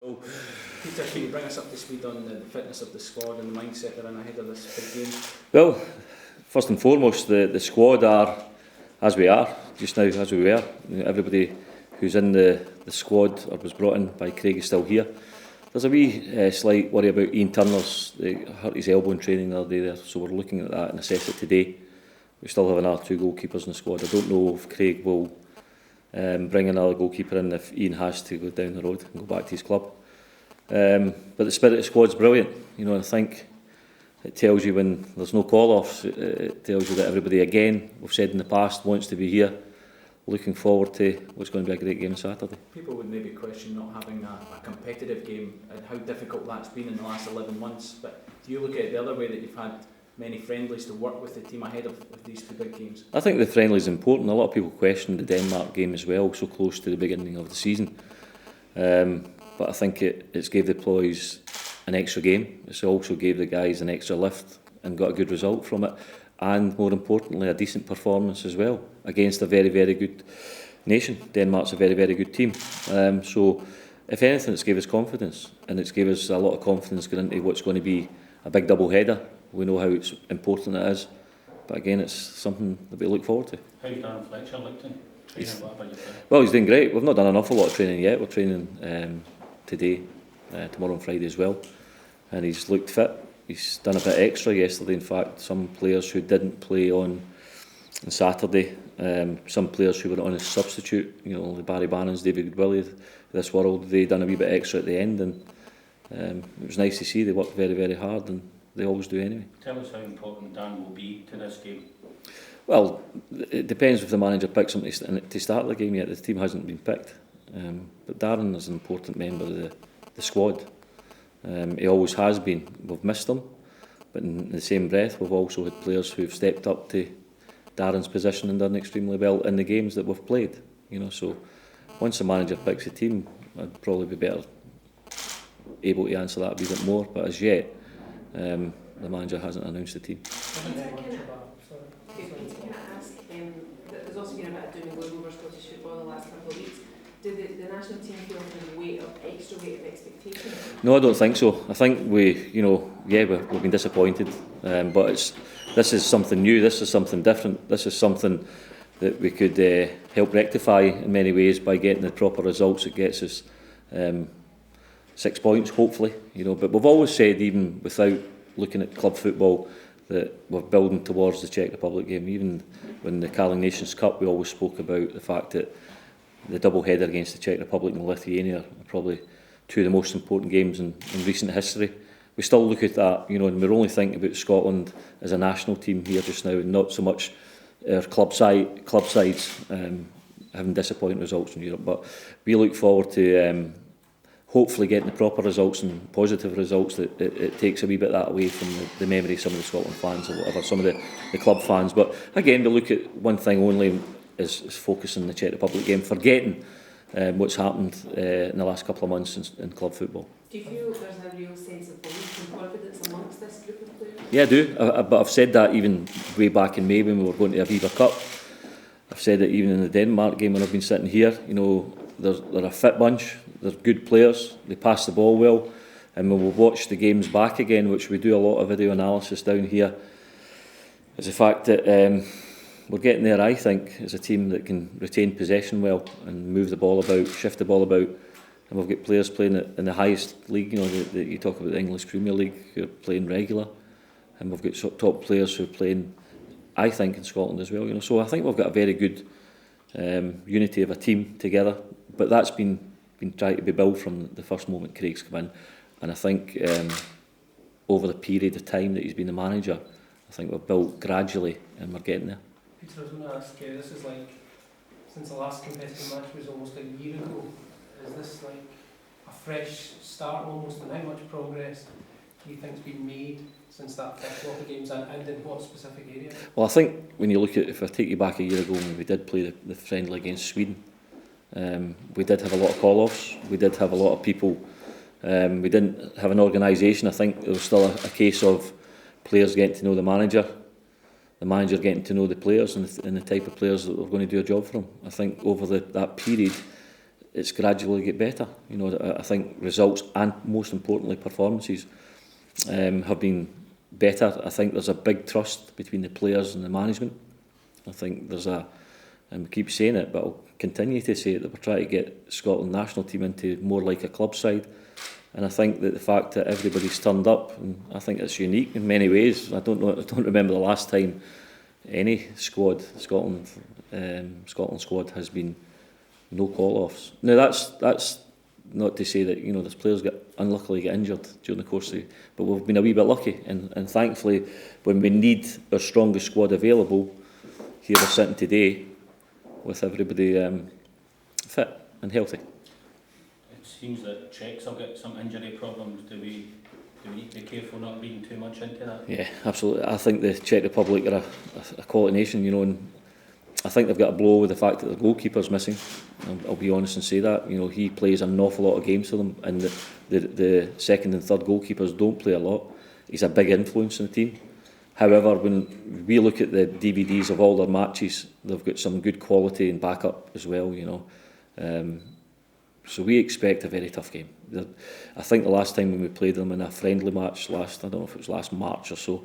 So, Peter, can you bring us up to speed on the fitness of the squad and the mindset they're in ahead of this big game? Well, first and foremost, the squad are as we are just now, as we were. Everybody who's in the squad or was brought in by Craig is still here. There's a wee slight worry about Ian Turner's. He hurt his elbow in training the other day there, so we're looking at that and assess it today. We still have another 2 goalkeepers in the squad. I don't know if Craig will bring another goalkeeper in if Ian has to go down the road and go back to his club. But the spirit of the squad's brilliant. You know, I think it tells you when there's no call-offs. It tells you that everybody, again, we've said in the past, wants to be here. Looking forward to what's going to be a great game on Saturday. People would maybe question not having a competitive game and how difficult that's been in the last 11 months. But do you look at it the other way, that you've had many friendlies to work with the team ahead of these 2 big games? I think the friendly is important. A lot of people question the Denmark game as well, so close to the beginning of the season. But I think it's gave the boys an extra game. It's also gave the guys an extra lift and got a good result from it. And more importantly, a decent performance as well against a very, very good nation. Denmark's a very, very good team. So if anything, it's gave us confidence, and it's gave us a lot of confidence going into what's going to be a big double header. We know how important it is, but again, it's something that we look forward to. How's Darren Fletcher looked in training? What about you? Well, he's doing great. We've not done an awful lot of training yet. We're training today, tomorrow and Friday as well, and he's looked fit. He's done a bit extra yesterday. In fact, some players who didn't play on Saturday, some players who were on as substitute, you know, the Barry Bannons, David Willey, this world, they done a wee bit extra at the end, and it was nice to see. They worked very, very hard, and they always do anyway. Tell us how important Dan will be to this game. Well, it depends if the manager picks him to start the game yet. The team hasn't been picked, but Darren is an important member of the squad. He always has been. We've missed him, but in the same breath, we've also had players who've stepped up to Darren's position and done extremely well in the games that we've played. You know, so once the manager picks a team, I'd probably be better able to answer that a wee bit more. But as yet, the manager hasn't announced the team. Can I ask, there's also been a bit of doom and gloom over Scottish football the last couple of weeks. Did the national team feel extra weight of expectation? No, I don't think so. I think we've been disappointed, but this is something new. This is something different. This is something that we could help rectify in many ways by getting the proper results. It gets us 6 points, hopefully. You know, but we've always said, even without looking at club football, that we're building towards the Czech Republic game. Even when the Carling Nations Cup, we always spoke about the fact that the double header against the Czech Republic and Lithuania are probably 2 of the most important games in recent history. We still look at that, you know, and we're only thinking about Scotland as a national team here just now, and not so much our club sides having disappointing results in Europe. But we look forward to hopefully getting the proper results and positive results. That it takes a wee bit that away from the memory of some of the Scotland fans or whatever, some of the club fans. But again, we look at one thing only, is focusing on the Czech Republic game, forgetting what's happened in the last couple of months in club football. Do you feel there's a real sense of belief and confidence amongst this group of players? Yeah, I do. But I've said that even way back in May when we were going to Aviva Cup. I've said it even in the Denmark game when I've been sitting here. You know, they're a fit bunch. They're good players. They pass the ball well. And when we've watched the games back again, which we do a lot of video analysis down here, is the fact that we're getting there, I think, as a team that can retain possession well and move the ball about, shift the ball about. And we've got players playing in the highest league, you know, you talk about the English Premier League, who are playing regular. And we've got top players who are playing, I think, in Scotland as well. You know, so I think we've got a very good unity of a team together. But that's been trying to be built from the first moment Craig's come in. And I think over the period of time that he's been the manager, I think we've built gradually and we're getting there. Peter, I was going to ask, this is like, since the last competitive match was almost a year ago, is this like a fresh start almost, and how much progress do you think's been made since that first lot of games, and in what specific area? Well, I think when you look at, if I take you back a year ago when we did play the friendly against Sweden, we did have a lot of call-offs, we did have a lot of people, we didn't have an organisation. I think there was still a case of players getting to know the manager getting to know the players and the type of players that were going to do a job for him. I think over that period, it's gradually get better. You know, I think results and most importantly performances have been better. I think there's a big trust between the players and the management. I think there's a, and we keep saying it, but I'll continue to say it, that we're trying to get Scotland national team into more like a club side. And I think that the fact that everybody's turned up, and I think it's unique in many ways. I don't remember the last time any squad, Scotland squad, has been no call-offs. Now that's not to say that, you know, there's players unluckily get injured during the course of, but we've been a wee bit lucky, and thankfully when we need our strongest squad available, here we're sitting today with everybody fit and healthy. It seems that Czechs will get some injury problems. Do we need to be careful not reading too much into that? Yeah, absolutely. I think the Czech Republic are a quality nation, you know, and I think they've got a blow with the fact that the goalkeeper's missing. I'll be honest and say that. You know, he plays an awful lot of games for them, and the second and third goalkeepers don't play a lot. He's a big influence in the team. However, when we look at the DVDs of all their matches, they've got some good quality and backup as well, you know. So we expect a very tough game. I think the last time when we played them in a friendly match I don't know if it was last March or so,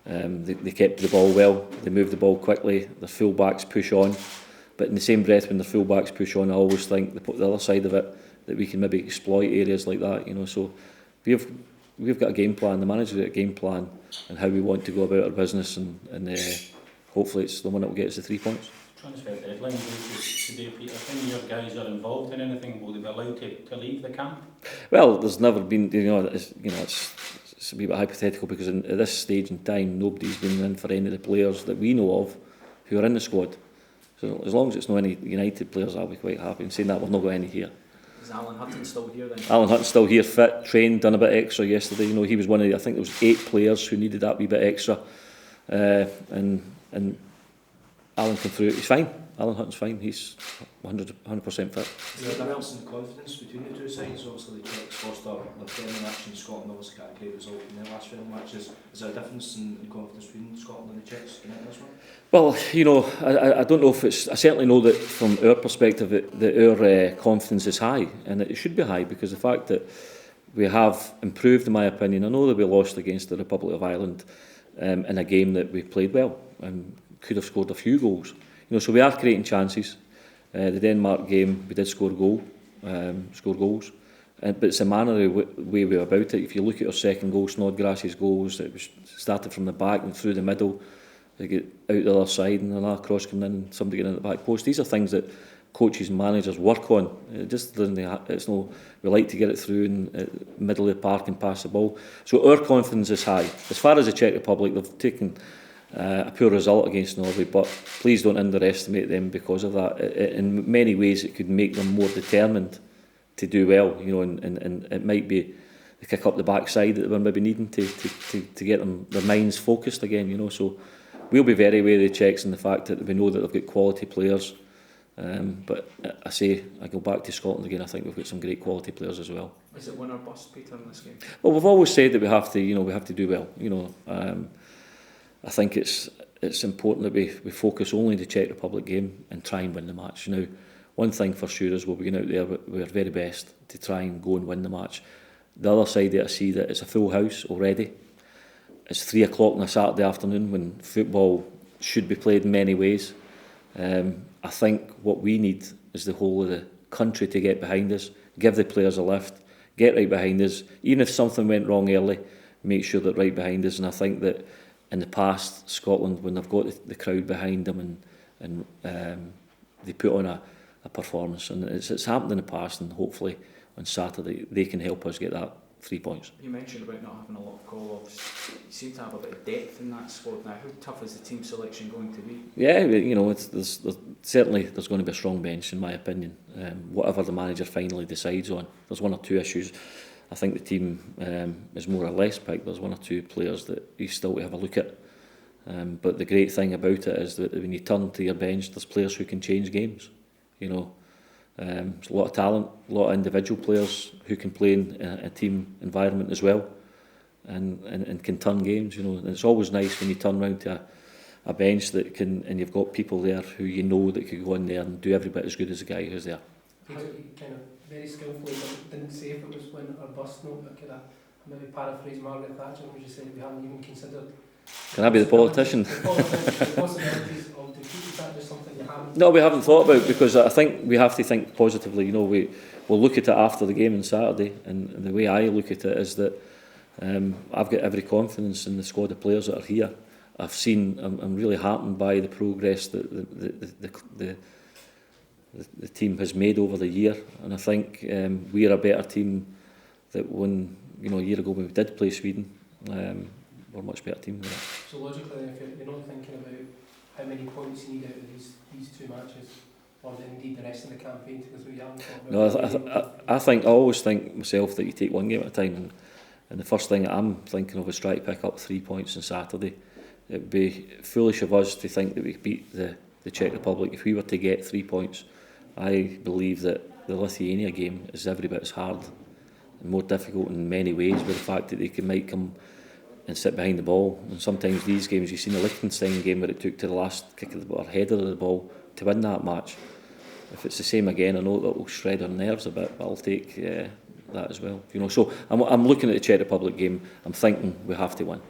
they kept the ball well, they moved the ball quickly, their full-backs push on, but in the same breath when their full-backs push on, I always think the other side of it, that we can maybe exploit areas like that, you know. So we've got a game plan, the manager's got a game plan and how we want to go about our business, and hopefully it's the one that will get us the 3 points. Transfer deadline today, Peter. When your guys are involved in anything, will they be allowed to leave the camp? Well, there's never been, it's a wee bit hypothetical, because at this stage in time, nobody's been in for any of the players that we know of who are in the squad. So as long as it's not any United players, I'll be quite happy. And saying that, we've not got any here. Is Alan Hutton still here then? Alan Hutton's still here, fit, trained, done a bit extra yesterday. You know, he was one of I think there was 8 players who needed that wee bit extra, and Alan came through. He's fine. Alan Hutton's fine. He's 100% fit. Is there a difference in confidence between the two sides? Obviously the Czechs lost their friendly match, and Scotland obviously got a great result in their last friendly matches. Is there a difference in confidence between Scotland and the Czechs in this one? Well, you know, I don't know if it's... I certainly know that from our perspective that our confidence is high, and it should be high, because the fact that we have improved, in my opinion. I know that we lost against the Republic of Ireland in a game that we played well and could have scored a few goals. You know, so we are creating chances. The Denmark game, we did score goals. But it's a manner of way we about it. If you look at our second goal, Snodgrass's goals, it was started from the back and through the middle. They get out the other side, and another cross coming in, somebody getting in at the back post. These are things that coaches and managers work on. It just doesn't. It's no. We like to get it through in the middle of the park and pass the ball. So our confidence is high. As far as the Czech Republic, they've taken a poor result against Norway, but please don't underestimate them because of that. In many ways, it could make them more determined to do well, you know, and it might be the kick up the backside that we're maybe needing to get them their minds focused again, you know. So we'll be very wary of the Czechs, and the fact that we know that they've got quality players. But I go back to Scotland again. I think we've got some great quality players as well. Is it win or bust, Peter, in this game? Well, we've always said that we have to do well. You know, I think it's important that we focus only on the Czech Republic game and try and win the match. Now, one thing for sure is we'll be going out there with our very best to try and go and win the match. The other side that I see that it's a full house already. It's 3 o'clock on a Saturday afternoon when football should be played in many ways. I think what we need is the whole of the country to get behind us, give the players a lift, get right behind us. Even if something went wrong early, make sure that right behind us. And I think that in the past, Scotland, when they've got the crowd behind them and they put on a performance, and it's happened in the past, and hopefully on Saturday they can help us get that 3 points. You mentioned about not having a lot of call-offs. You seem to have a bit of depth in that squad now. How tough is the team selection going to be? Yeah, you know, there's certainly going to be a strong bench, in my opinion. Whatever the manager finally decides on, there's 1 or 2 issues. I think the team is more or less picked. There's 1 or 2 players that you still to have a look at. But the great thing about it is that when you turn to your bench, there's players who can change games. You know, there's a lot of talent, a lot of individual players who can play in a team environment as well, and can turn games. You know, and it's always nice when you turn around to a bench that can, and you've got people there who you know that could go in there and do every bit as good as the guy who's there. He kind of very skillfully but didn't say if it was win or bust. No, I could have maybe paraphrase Margaret Thatcher when she said we haven't even considered. Can I be the politician? The possibilities of defeat. Is that just something you haven't? No, we haven't thought about, because I think we have to think positively. You know, we'll look at it after the game on Saturday, and the way I look at it is that I've got every confidence in the squad of players that are here. I'm really heartened by the progress that the team has made over the year, and I think we are a better team that when, you know, a year ago when we did play Sweden, we're a much better team than that. So logically, if you're not thinking about how many points you need out of these two matches, or indeed the rest of the campaign, because we haven't thought about I always think myself that you take one game at a time, and the first thing that I'm thinking of is trying to pick up 3 points on Saturday. It would be foolish of us to think that we could beat the Czech Republic. If we were to get 3 points, I believe that the Lithuania game is every bit as hard and more difficult in many ways, with the fact that they might come and sit behind the ball. And sometimes these games, you've seen the Liechtenstein game where it took to the last kick of the ball, or header of the ball to win that match. If it's the same again, I know that will shred our nerves a bit, but I'll take that as well. You know, so I'm looking at the Czech Republic game. I'm thinking we have to win.